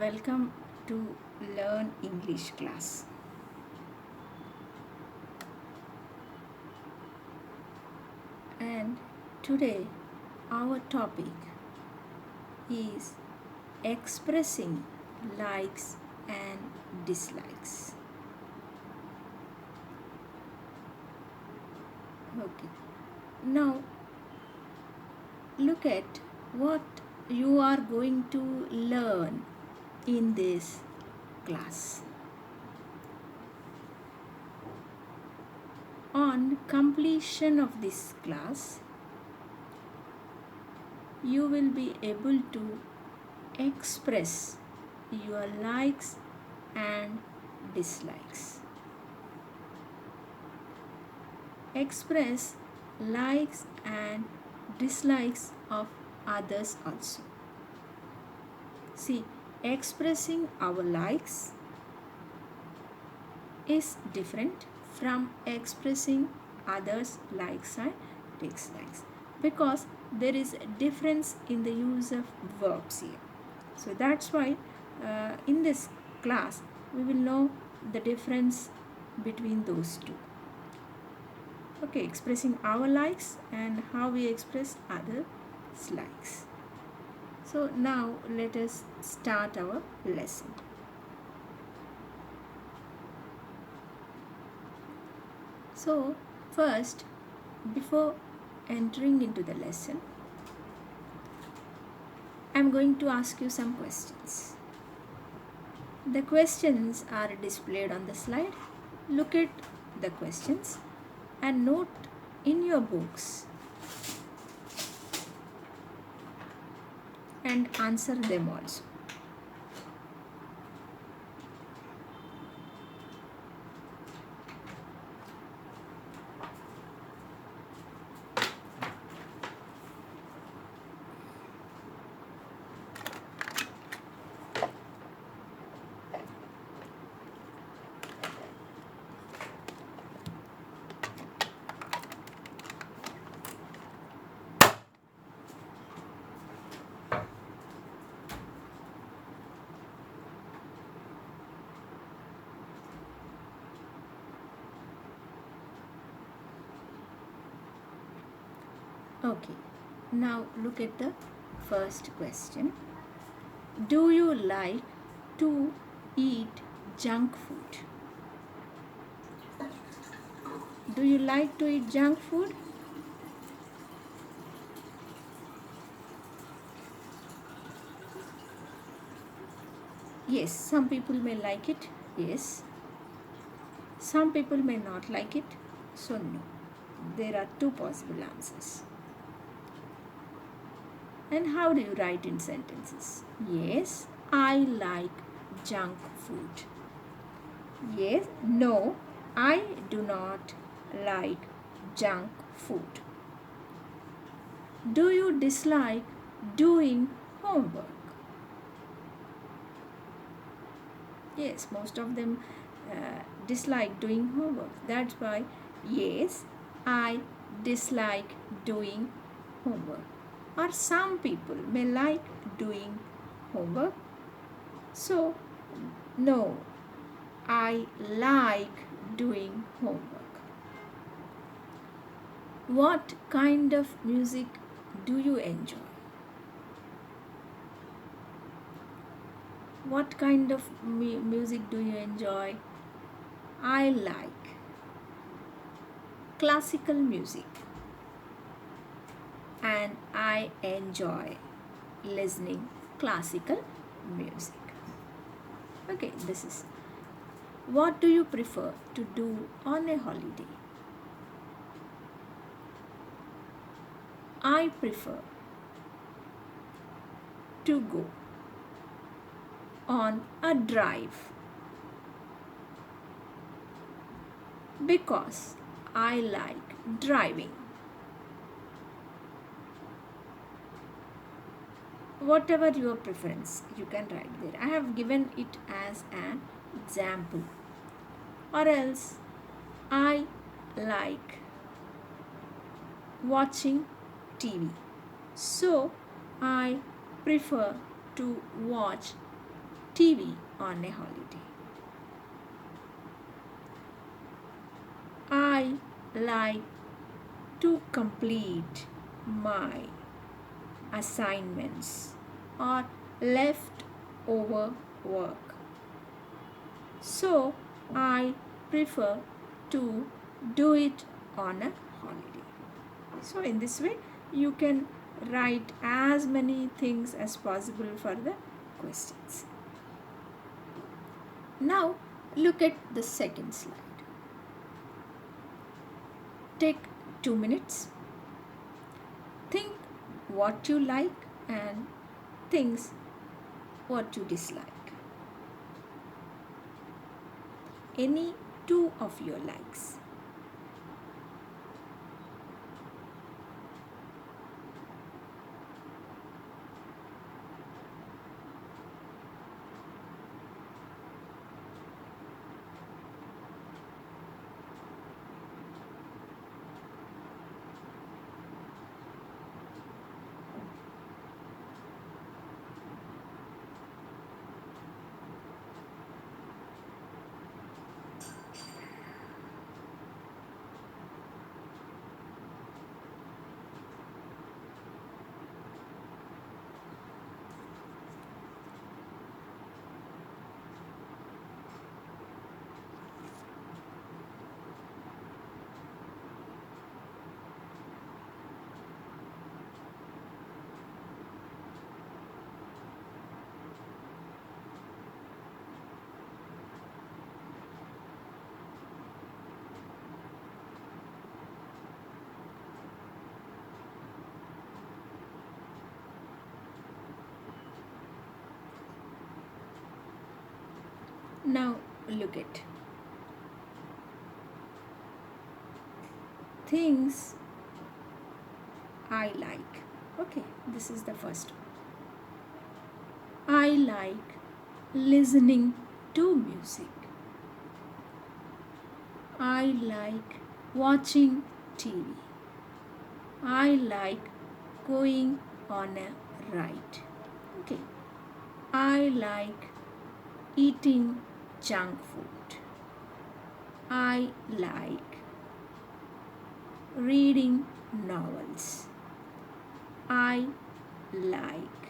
Welcome to Learn English class. And today our topic is expressing likes and dislikes. Okay. Now look at what you are going to learn in this class. On completion of this class, you will be able to express your likes and dislikes. Express likes and dislikes of others also. See, expressing our likes is different from expressing others' likes and dislikes because there is a difference in the use of verbs here. So that's why in this class we will know the difference between those two. Okay, expressing our likes and how we express others' likes. So now let us start our lesson. So first, before entering into the lesson, I am going to ask you some questions. The questions are displayed on the slide. Look at the questions and note in your books and answer them also. Okay, now look at the first question. Do you like to eat junk food? Do you like to eat junk food? Yes, some people may like it. Yes. Some people may not like it. So no. There are two possible answers. And how do you write in sentences? Yes, I like junk food. Yes, no, I do not like junk food. Do you dislike doing homework? Yes, most of them dislike doing homework. That's why, yes, I dislike doing homework. Or some people may like doing homework. So, no, I like doing homework. What kind of music do you enjoy? What kind of music do you enjoy? I like classical music and I enjoy listening classical music. Okay, this is what do you prefer to do on a holiday? I prefer to go on a drive because I like driving. Whatever your preference, you can write there. I have given it as an example. Or else, I like watching TV. So, I prefer to watch TV on a holiday. I like to complete my assignments or leftover work. So I prefer to do it on a holiday. So in this way you can write as many things as possible for the questions. Now look at the second slide. Take 2 minutes. Think what you like and things what you dislike. Any two of your likes. Now look at things I like. Okay, this is the first one. I like listening to music. I like watching TV. I like going on a ride. Okay. I like eating junk food. I like reading novels. I like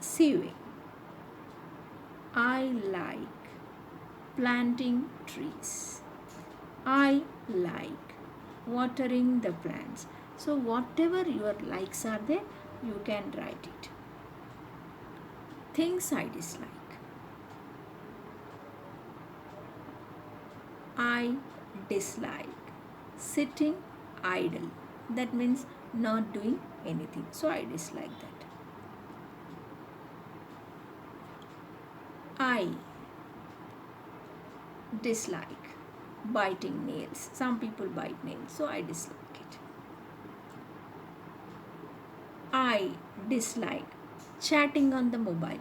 sewing. I like planting trees. I like watering the plants. So whatever your likes are there, you can write it. Things I dislike. I dislike sitting idle. That means not doing anything. So I dislike that. I dislike biting nails. Some people bite nails, so I dislike it. I dislike chatting on the mobile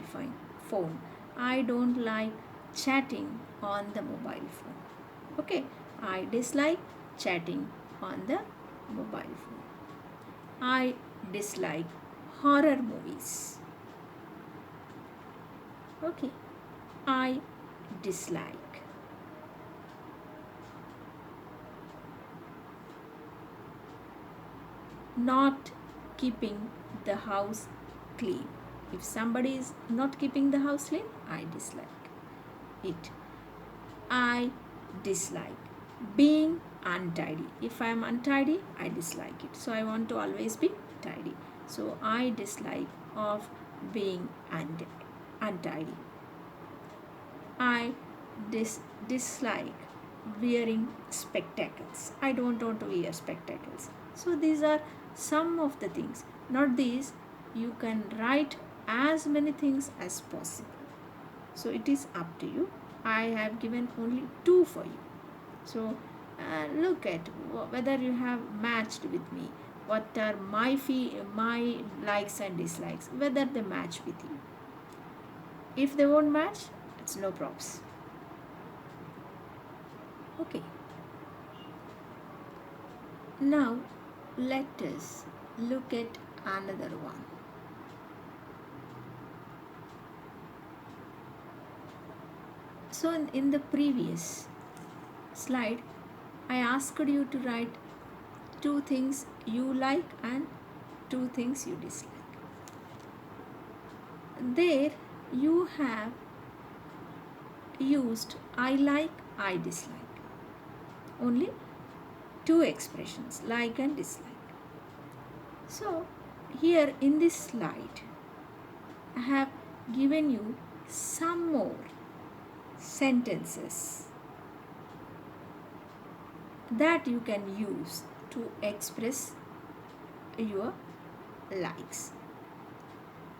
phone. I don't like chatting on the mobile phone. Okay, I dislike chatting on the mobile phone. I dislike horror movies. Okay, I dislike not keeping the house clean. If somebody is not keeping the house clean, I dislike it. I dislike being untidy. If I am untidy, I dislike it. So I want to always be tidy. So I dislike of being untidy. I dislike wearing spectacles. I don't want to wear spectacles. So these are some of the things. Not these, you can write as many things as possible. So it is up to you. I have given only two for you. So look at whether you have matched with me. What are my likes and dislikes? Whether they match with you. If they won't match, it's no props. Okay. Now let us look at another one. So in the previous slide, I asked you to write two things you like and two things you dislike. There you have used I like, I dislike. Only two expressions, like and dislike. So here in this slide, I have given you some more sentences that you can use to express your likes.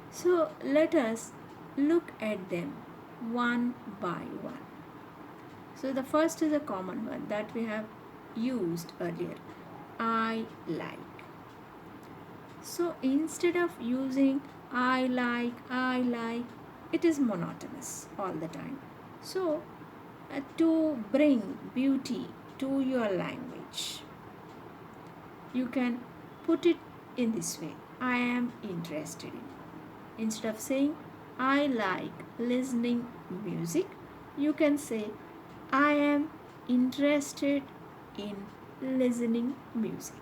So let us look at them one by one. So the first is a common one that we have used earlier, I like. So instead of using I like, it is monotonous all the time. So to bring beauty to your language, you can put it in this way, I am interested in. Instead of saying I like listening music, you can say I am interested in listening music.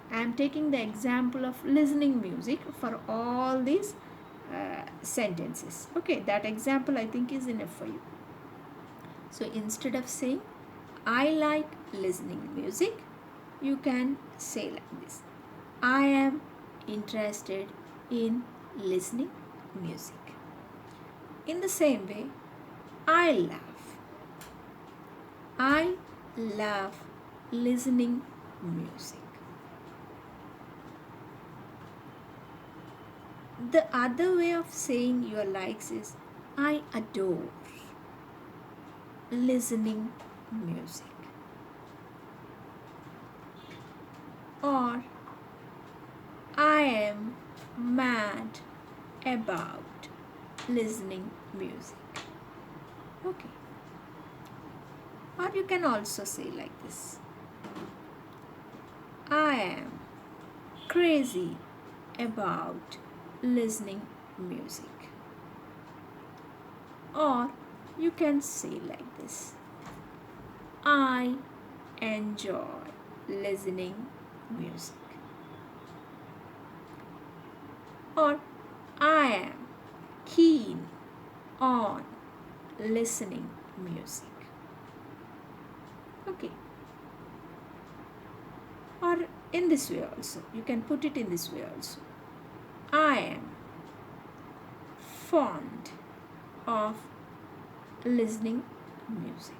I am taking the example of listening music for all these sentences. Okay, that example I think is enough for you. So instead of saying I like listening music, you can say like this, I am interested in listening music. In the same way, I love listening music. The other way of saying your likes is I adore listening music. Or I am mad about listening music. Okay. Or you can also say like this, I am crazy about listening music. Or you can say like this, I enjoy listening music. Or I am keen on listening music. Okay. Or in this way also, you can put it in this way also, I am fond of listening music.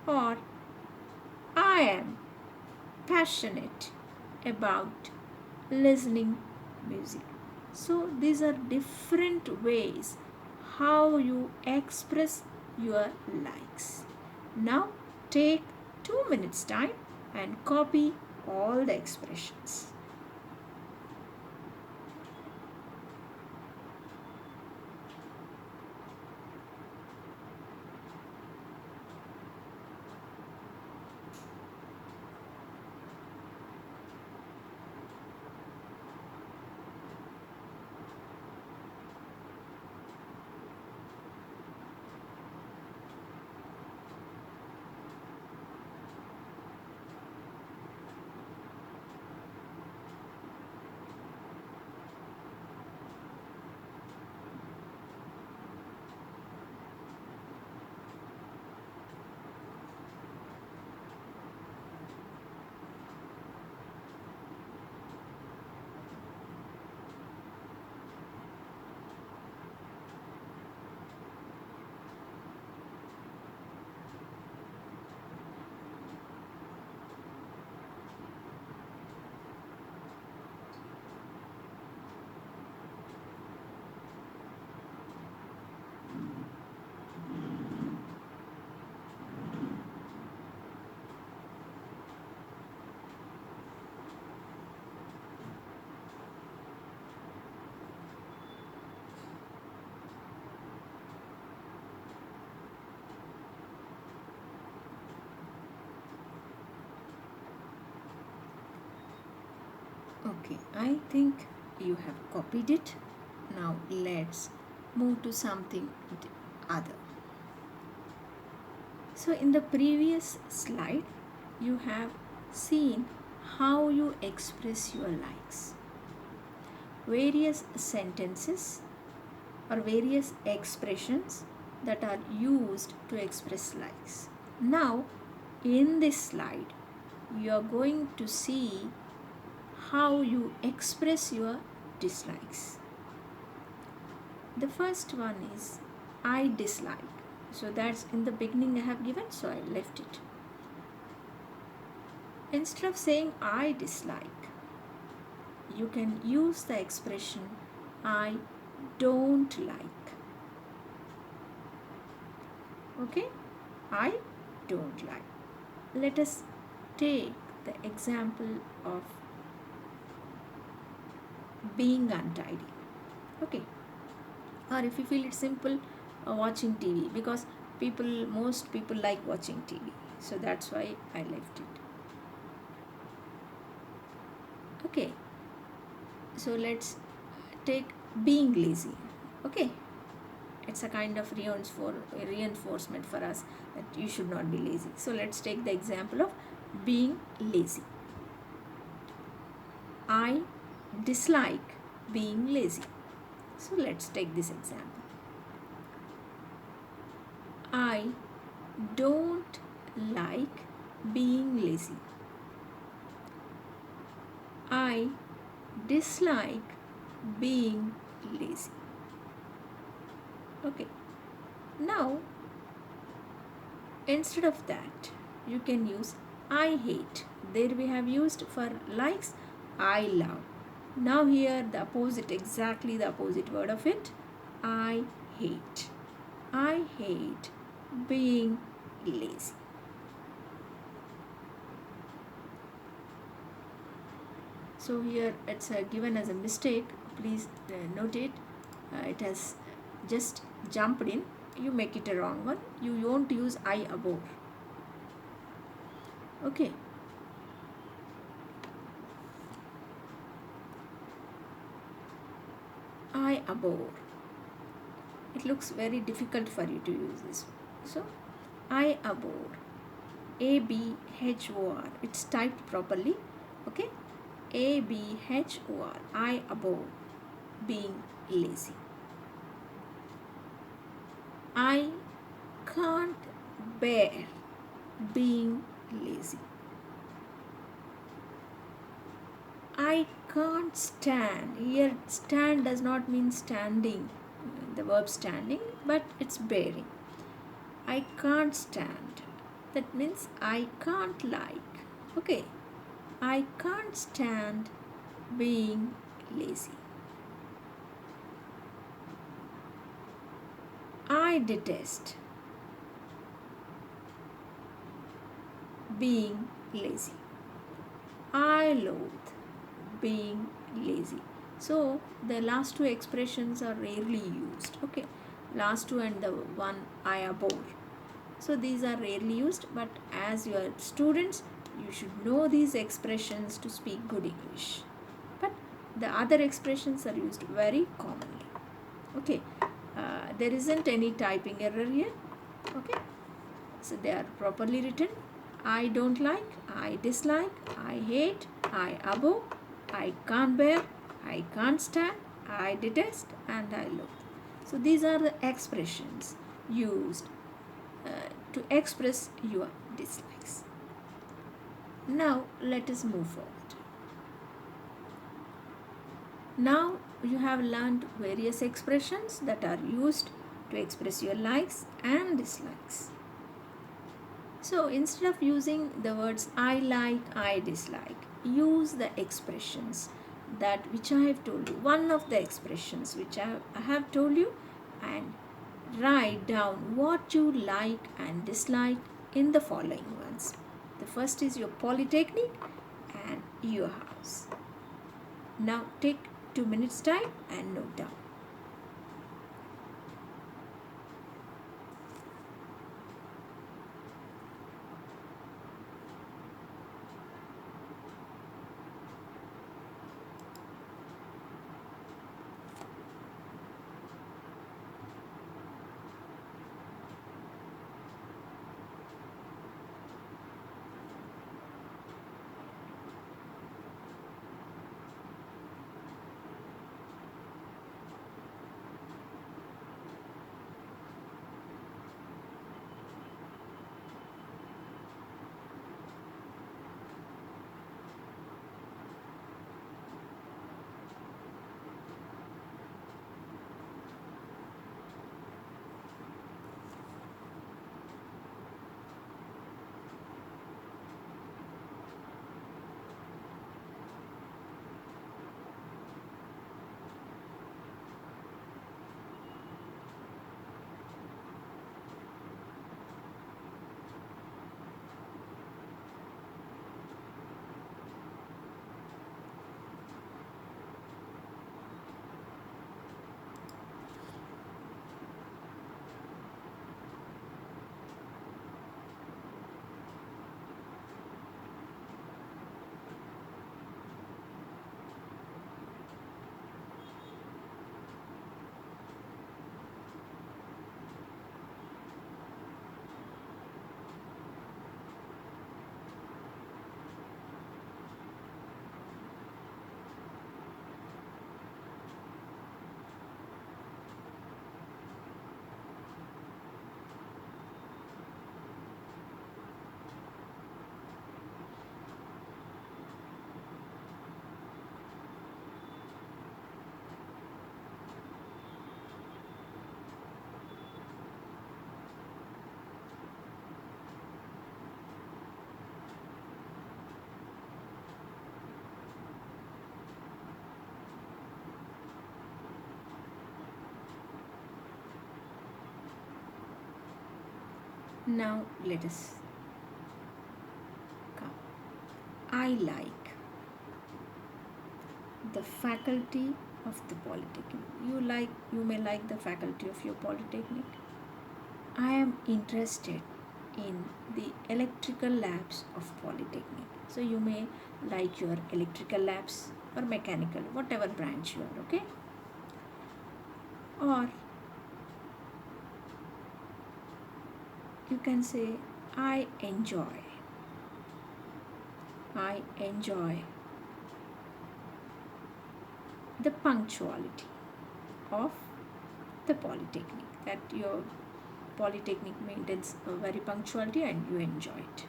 Or I am passionate about listening music. So these are different ways how you express your likes. Now take 2 minutes time and copy all the expressions. Okay, I think you have copied it. Now let's move to something other. So in the previous slide, you have seen how you express your likes. Various sentences or various expressions that are used to express likes. Now, in this slide, you are going to see how you express your dislikes. The first one is I dislike. So that's in the beginning I have given, so I left it. Instead of saying I dislike, you can use the expression I don't like. Okay? I don't like. Let us take the example of being untidy. Okay? Or if you feel it simple, watching TV, because most people like watching TV. So that's why I left it. Okay. So let's take being lazy. Okay? It's a kind of reinforcement for us that you should not be lazy. So let's take the example of being lazy. I dislike being lazy. So let's take this example. I don't like being lazy. I dislike being lazy. Okay. Now, instead of that, you can use I hate. There we have used for likes I love. Now here the opposite, exactly the opposite word of it. I hate. I hate being lazy. So here it's given as a mistake. Please note it. It has just jumped in. You make it a wrong one. You won't use I above. Okay. I abhor. It looks very difficult for you to use this. So, I abhor. ABHOR. It's typed properly. Okay. ABHOR. I abhor being lazy. I can't bear being lazy. I can't stand. Here, stand does not mean standing, the verb standing, but it's bearing. I can't stand. That means I can't like. Okay. I can't stand being lazy. I detest being lazy. I loathe being lazy. So the last two expressions are rarely used. Okay. Last two and the one I abhor. So these are rarely used, but as you are students, you should know these expressions to speak good English. But the other expressions are used very commonly. Okay. There isn't any typing error here. Okay. So they are properly written. I don't like, I dislike, I hate, I abhor, I can't bear, I can't stand, I detest, and I loathe. So these are the expressions used to express your dislikes. Now let us move forward. Now you have learned various expressions that are used to express your likes and dislikes. So instead of using the words I like, I dislike, use the expressions that which I have told you. One of the expressions which I have told you, and write down what you like and dislike in the following ones. The first is your polytechnic and your house. Now take 2 minutes time and note down. Now let us come. I like the faculty of the polytechnic. You may like the faculty of your polytechnic. I am interested in the electrical labs of polytechnic. So you may like your electrical labs or mechanical, whatever branch you are, okay? Or you can say I enjoy the punctuality of the polytechnic, that your polytechnic maintains a very punctuality and you enjoy it.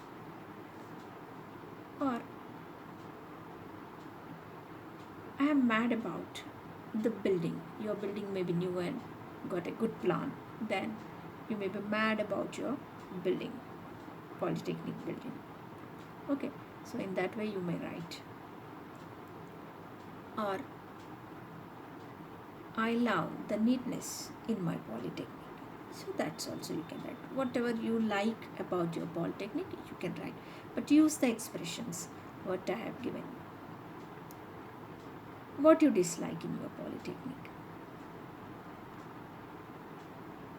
Or I am mad about the building. Your building may be new and got a good plan. Then you may be mad about your building, polytechnic building. Okay, so in that way you may write. Or I love the neatness in my polytechnic. So that's also you can write. Whatever you like about your polytechnic, you can write. But use the expressions what I have given. What you dislike in your polytechnic.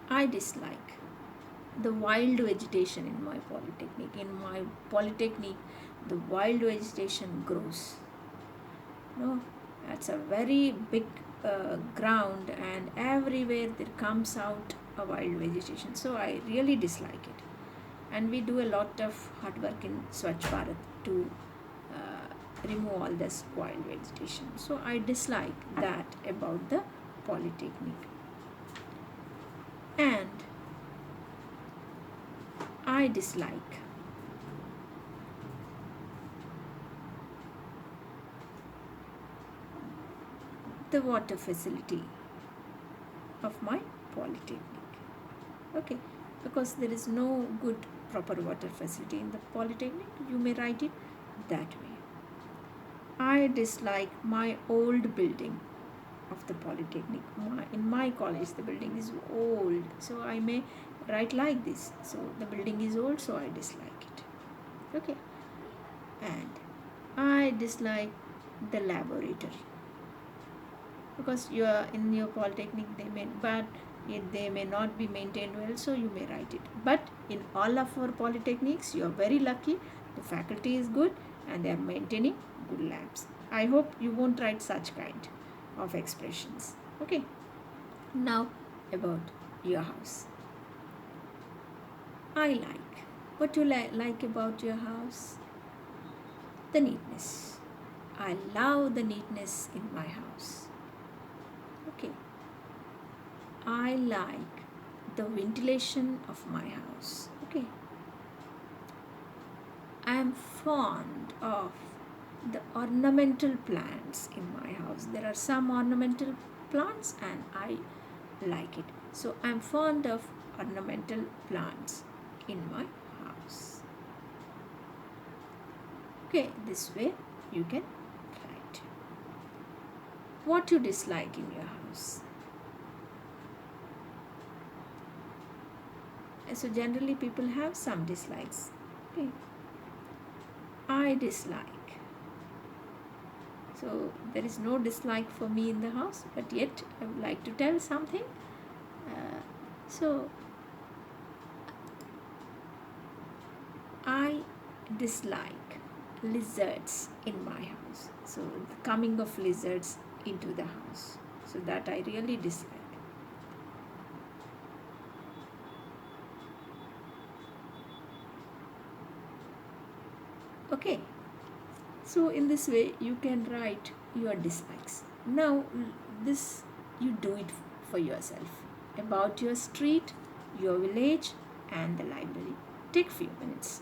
I dislike the wild vegetation in my polytechnic. In my polytechnic, the wild vegetation grows. No, that's a very big ground, and everywhere there comes out a wild vegetation. So I really dislike it. And we do a lot of hard work in Swachh Bharat to remove all this wild vegetation. So I dislike that about the polytechnic. And I dislike the water facility of my polytechnic. Okay, because there is no good proper water facility in the polytechnic, you may write it that way. I dislike my old building of the polytechnic. In my college the building is old, so I may write like this. So the building is old, so I dislike it. Okay, and I dislike the laboratory, because you are in your polytechnic they may not be maintained well, so you may write it. But in all of our polytechnics you are very lucky, the faculty is good and they are maintaining good labs. I hope you won't write such kind of expressions. Okay, now about your house. I like, what you like about your house? The neatness. I love the neatness in my house. Okay, I like the ventilation of my house. Okay, I am fond of the ornamental plants in my house. There are some ornamental plants and I like it. So I am fond of ornamental plants in my house. Okay, this way you can write. What you dislike in your house? So generally people have some dislikes. Okay, I dislike. So there is no dislike for me in the house, but yet I would like to tell something. So I dislike lizards in my house. So the coming of lizards into the house. So that I really dislike. Okay, so in this way you can write your dislikes. Now this you do it for yourself. About your street, your village and the library. Take few minutes.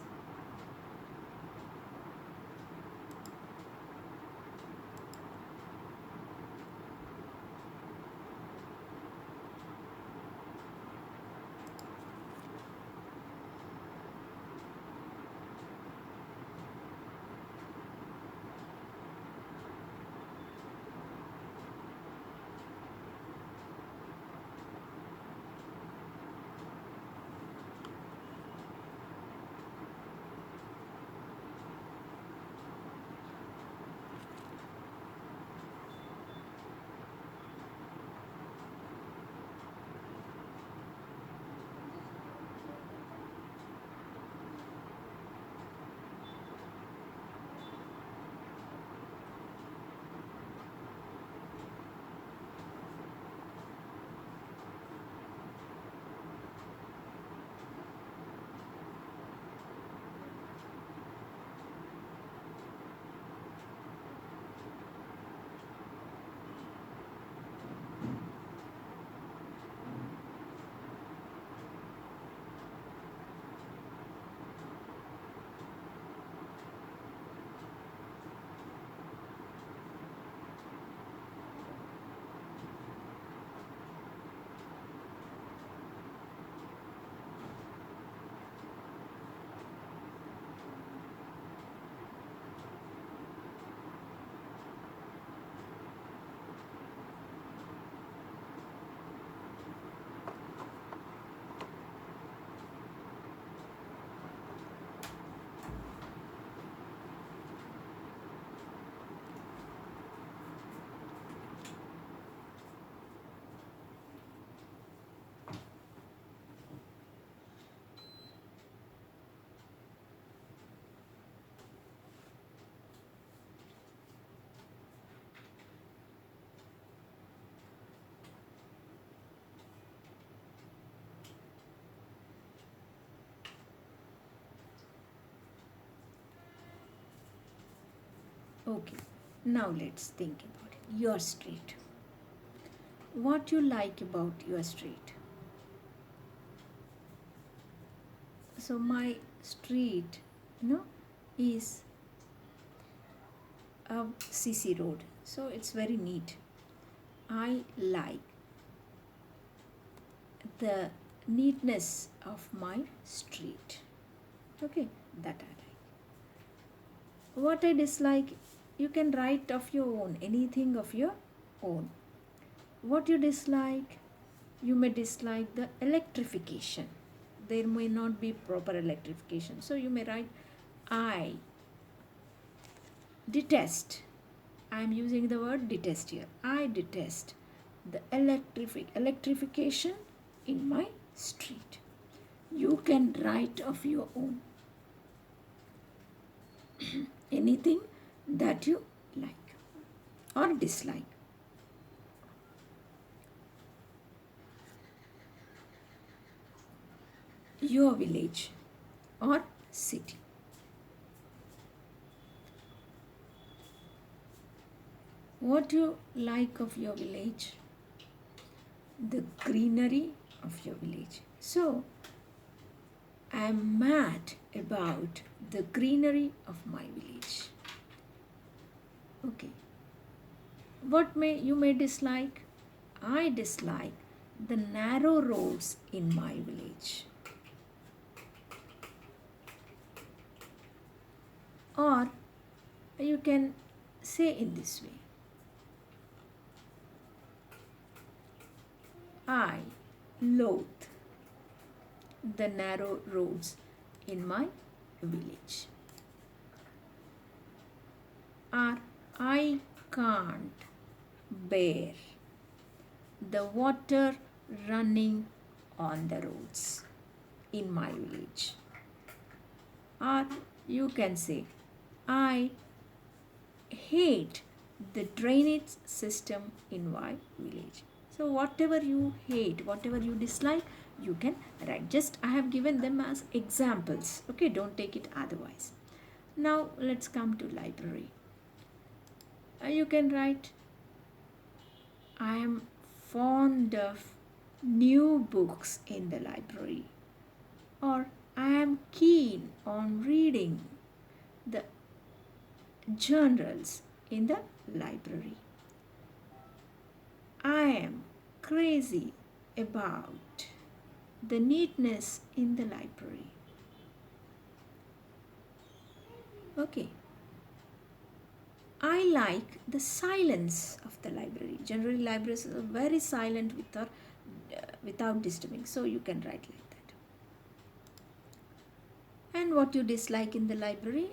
Okay, now let's think about it. Your street. What you like about your street? So my street, is a CC road. So it's very neat. I like the neatness of my street. Okay, that I like. What I dislike, you can write of your own, anything of your own. What you dislike, you may dislike the electrification. There may not be proper electrification. So you may write, I detest. I am using the word detest here. I detest the electrification in my street. You can write of your own anything that you like or dislike. Your village or city. What you like of your village? The greenery of your village. So, I am mad about the greenery of my village. Okay. What you may dislike? I dislike the narrow roads in my village. Or you can say in this way, I loathe the narrow roads in my village. Or I can't bear the water running on the roads in my village. Or you can say, I hate the drainage system in my village. So whatever you hate, whatever you dislike, you can write. Just I have given them as examples. Okay, don't take it otherwise. Now let's come to library. You can write, I am fond of new books in the library, or I am keen on reading the journals in the library. I am crazy about the neatness in the library. Okay. I like the silence of the library. Generally, libraries are very silent without disturbing. So you can write like that. And what you dislike in the library,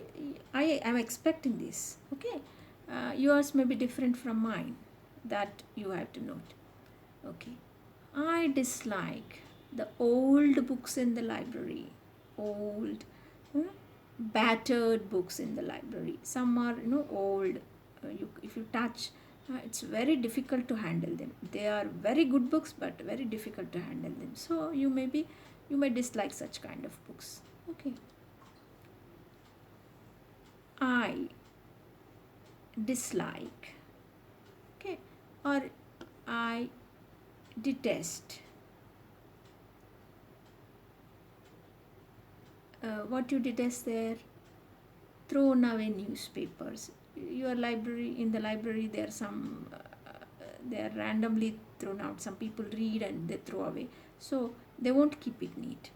I am expecting this. Okay. Yours may be different from mine. That you have to note. Okay. I dislike the old books in the library. Old, battered books in the library. Some are old. If you touch, it's very difficult to handle them. They are very good books, but very difficult to handle them. So you may dislike such kind of books. Okay. I dislike. Okay. Or I detest. What you detest there? Thrown away newspapers. Your library, in the library, there are some they are randomly thrown out. Some people read and they throw away, so they won't keep it neat.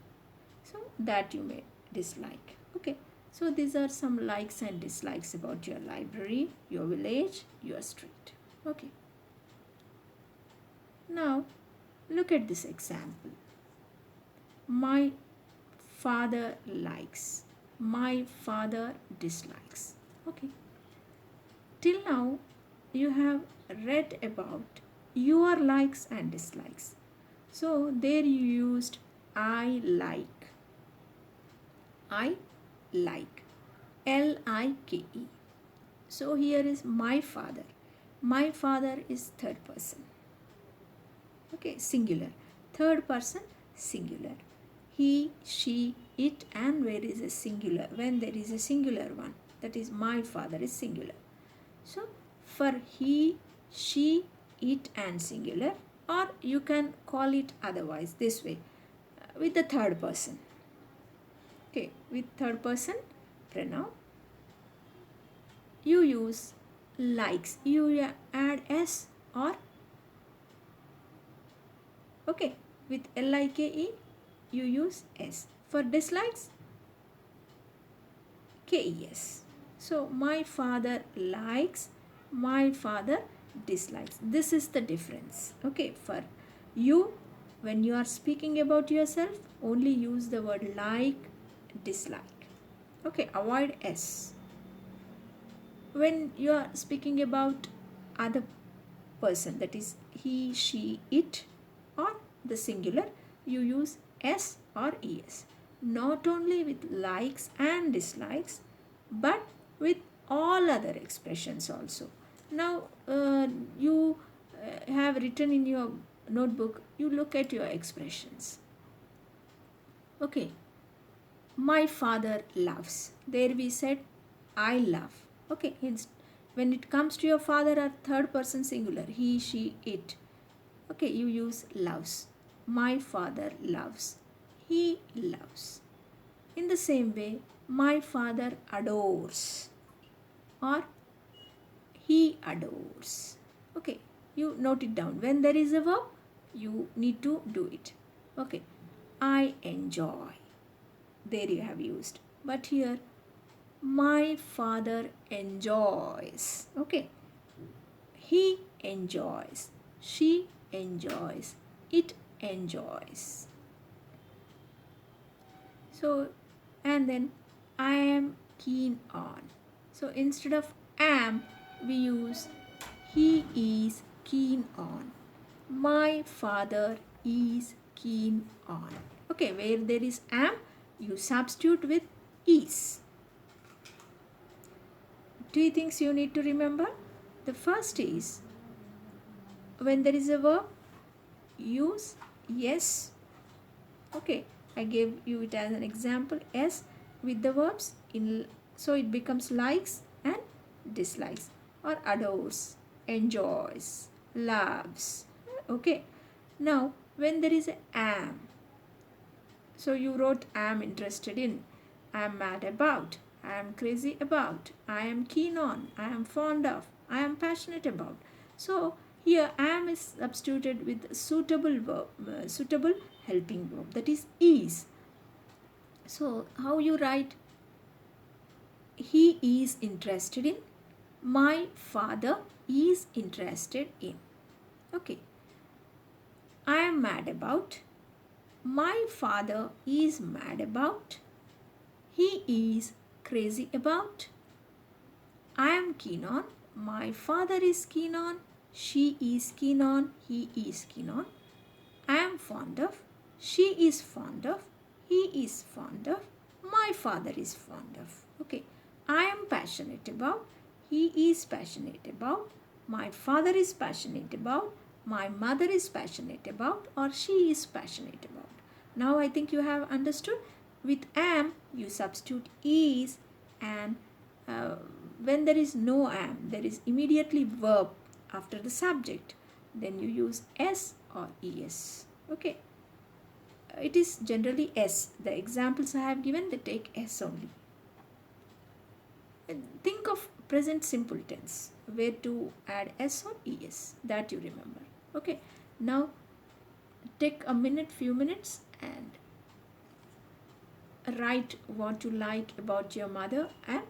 So that you may dislike. Okay, so these are some likes and dislikes about your library, your village, your street. Okay, now look at this example. My father likes, my father dislikes. Okay, till now you have read about your likes and dislikes. So there you used I like. I like. Like. So here is my father. My father is third person. Okay, singular. Third person, singular. He, she, it, and where is a singular? When there is a singular one, that is my father is singular. So for he, she, it and singular, or you can call it otherwise this way, with the third person. Okay, with third person pronoun you use likes, you add s, or okay, with like you use s. For dislikes, kes. So my father likes, my father dislikes. This is the difference. Okay, for you, when you are speaking about yourself, only use the word like, dislike. Okay, avoid s. When you are speaking about other person, that is he, she, it, or the singular, you use s or es. Not only with likes and dislikes, but with all other expressions also. Now you have written in your notebook, you look at your expressions. Okay, my father loves. There we said I love. Okay, when it comes to your father or third person singular, he, she, it. Okay, you use loves. My father loves. He loves. In the same way, my father adores, or he adores. Okay, you note it down. When there is a verb, you need to do it. Okay, I enjoy. There you have used. But here, my father enjoys. Okay, he enjoys. She enjoys. It enjoys. So, and then I am keen on. So instead of am, we use he is keen on. My father is keen on. Okay, where there is am, you substitute with is. Three things you need to remember. The first is, when there is a verb, use yes. Okay, I gave you it as an example, s with the verbs in, so it becomes likes and dislikes, or adores, enjoys, loves. Okay, now when there is a am, so you wrote I am interested in, I am mad about, I am crazy about, I am keen on, I am fond of, I am passionate about. So here am is substituted with suitable verb, suitable helping verb, that is. So how you write? He is interested in, my father is interested in. Okay, I am mad about, my father is mad about, he is crazy about, I am keen on, my father is keen on, she is keen on, he is keen on. I am fond of, she is fond of, he is fond of, my father is fond of. Okay, I am passionate about, he is passionate about, my father is passionate about, my mother is passionate about, or she is passionate about. Now I think you have understood. With am, you substitute is, and uh, when there is no am, there is immediately verb after the subject. Then you use s or es. Okay, it is generally s. The examples I have given, they take s only. Think of present simple tense, where to add s or es, that you remember. Okay, now take a minute, few minutes, and write what you like about your mother and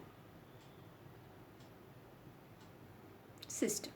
sister.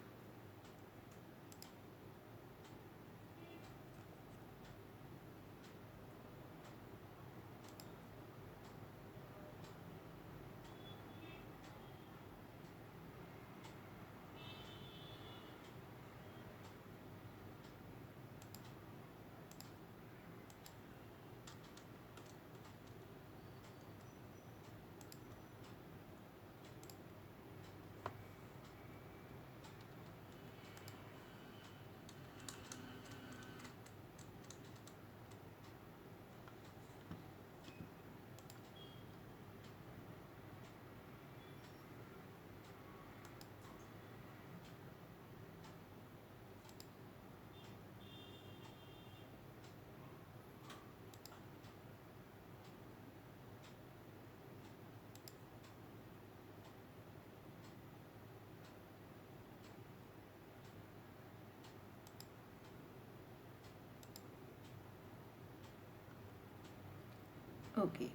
Okay,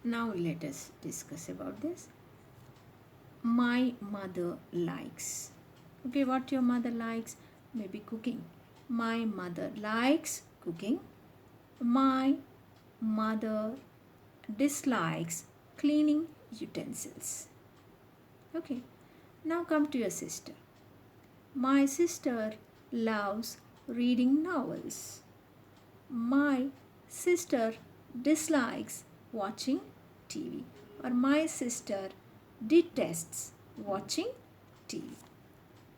now let us discuss about this. My mother likes. Okay, what your mother likes? Maybe cooking. My mother likes cooking. My mother dislikes cleaning utensils. Okay, now come to your sister. My sister loves reading novels. My sister dislikes watching TV, or my sister detests watching TV.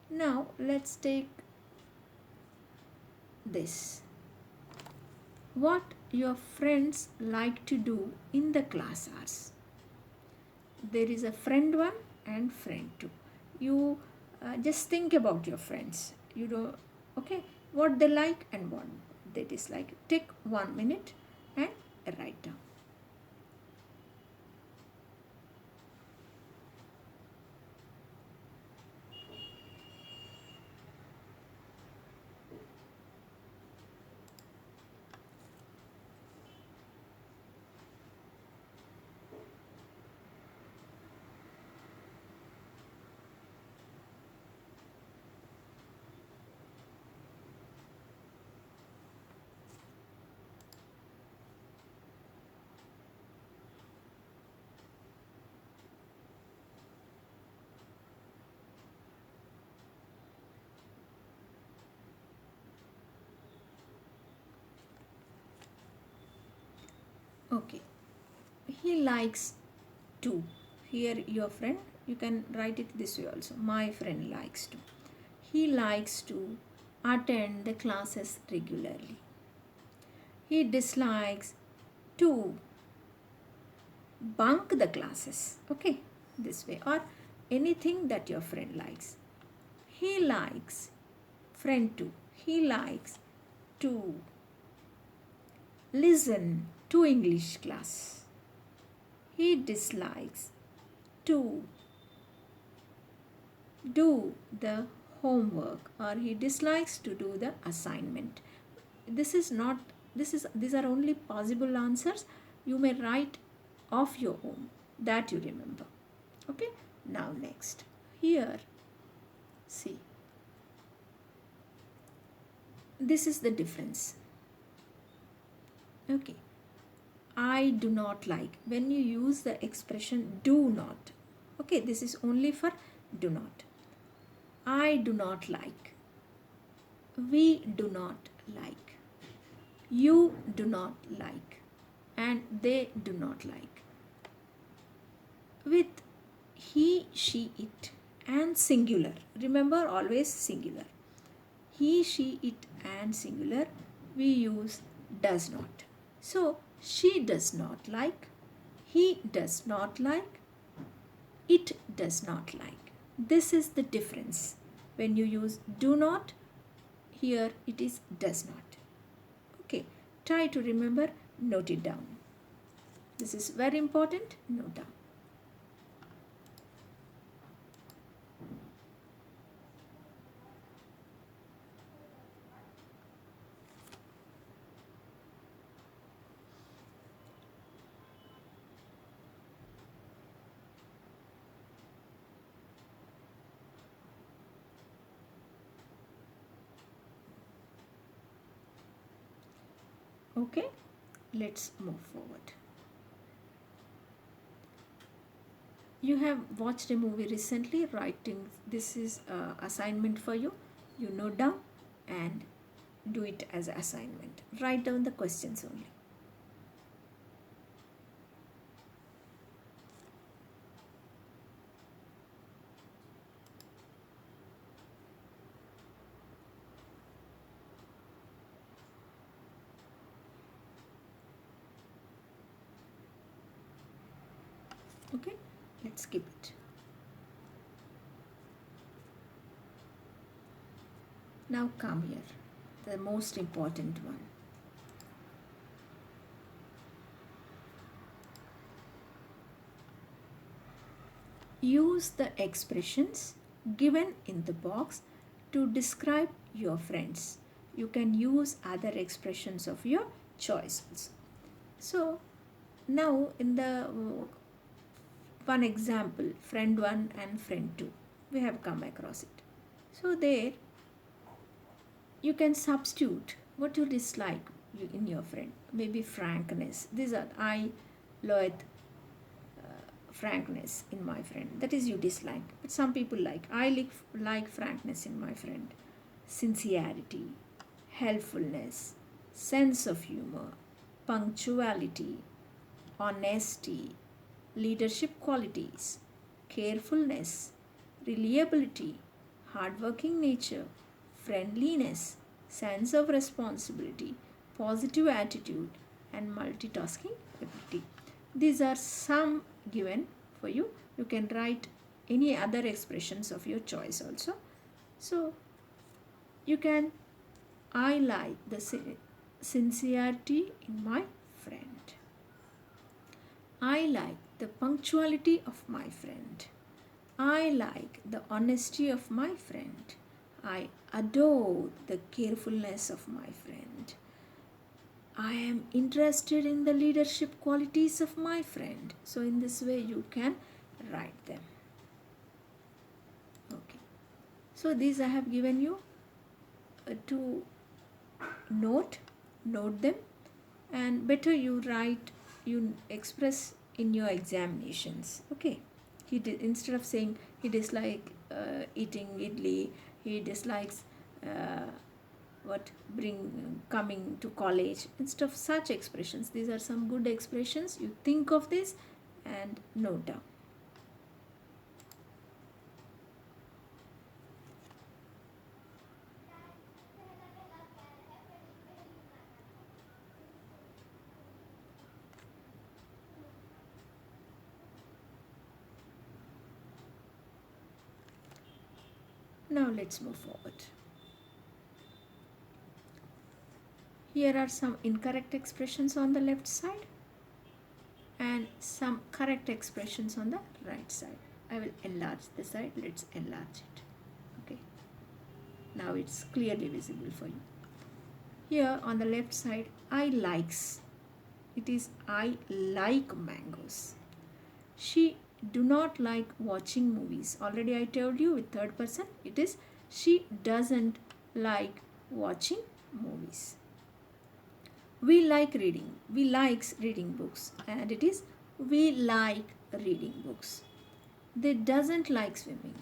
Now let's take this. What your friends like to do in the class hours. There is a friend 1 and friend 2. You just think about your friends. You don't, okay, what they like and what they dislike. Take 1 minute and write down. Okay, he likes to. Here your friend, you can write it this way also. My friend likes to. He likes to attend the classes regularly. He dislikes to bunk the classes. Okay, this way, or anything that your friend likes. He likes, friend 2, he likes to listen to English class. He dislikes to do the homework, or he dislikes to do the assignment. This is not, these are only possible answers. You may write of your own, that you remember. Okay, now next, here see, this is the difference. Okay, I do not like, when you use the expression do not, okay, this is only for do not. I do not like, we do not like, you do not like, and they do not like. With he, she, it and singular, remember always singular. He, she, it and singular, we use does not. So she does not like, he does not like, it does not like. This is the difference. When you use do not, here it is does not. Okay, try to remember, note it down. This is very important, note down. Okay, let's move forward. You have watched a movie recently, writing, this is assignment for you. You note down and do it as assignment. Write down the questions only. Okay, let's skip it. Now come here, the most important one. Use the expressions given in the box to describe your friends. You can use other expressions of your choice also. So Now in the one example, friend 1 and friend 2, we have come across it. So there you can substitute what you dislike in your friend. Maybe frankness. These are I loathe frankness in my friend. That is you dislike. But some people like. I like frankness in my friend. Sincerity, helpfulness, sense of humor, punctuality, honesty, leadership qualities, carefulness, reliability, hardworking nature, friendliness, sense of responsibility, positive attitude, and multitasking ability. These are some given for you. You can write any other expressions of your choice also. So you can, I like the sincerity in my friend. I like the punctuality of my friend. I like the honesty of my friend. I adore the carefulness of my friend. I am interested in the leadership qualities of my friend. So in this way you can write them. Okay. So these I have given you to note them, and better you write, you express in your examinations. Okay. He did, instead of saying he dislikes eating idli, he dislikes coming to college, instead of such expressions, these are some good expressions. You think of this and note down. Now let's move forward. Here are some incorrect expressions on the left side and some correct expressions on the right side. I will enlarge the side. Let's enlarge it. Okay. Now it's clearly visible for you. Here on the left side, I likes. It is I like mangoes. She do not like watching movies. Already I told you with third person, it is she doesn't like watching movies. We like reading. We likes reading books, and it is we like reading books. They doesn't like swimming.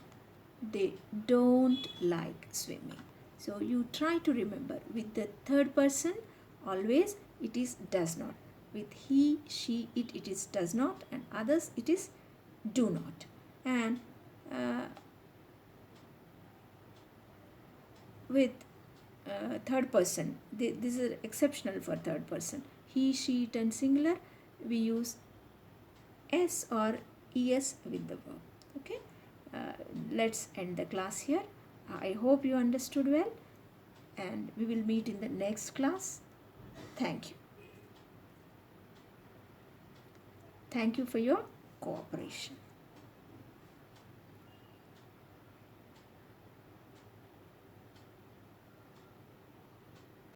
They don't like swimming. So you try to remember with the third person always it is does not. With he, she, it is does not, and others it is do not. And with third person, this is exceptional for third person. He, she, it and singular, we use s or es with the verb. Okay. Let's end the class here. I hope you understood well, and we will meet in the next class. Thank you. Thank you for your cooperation.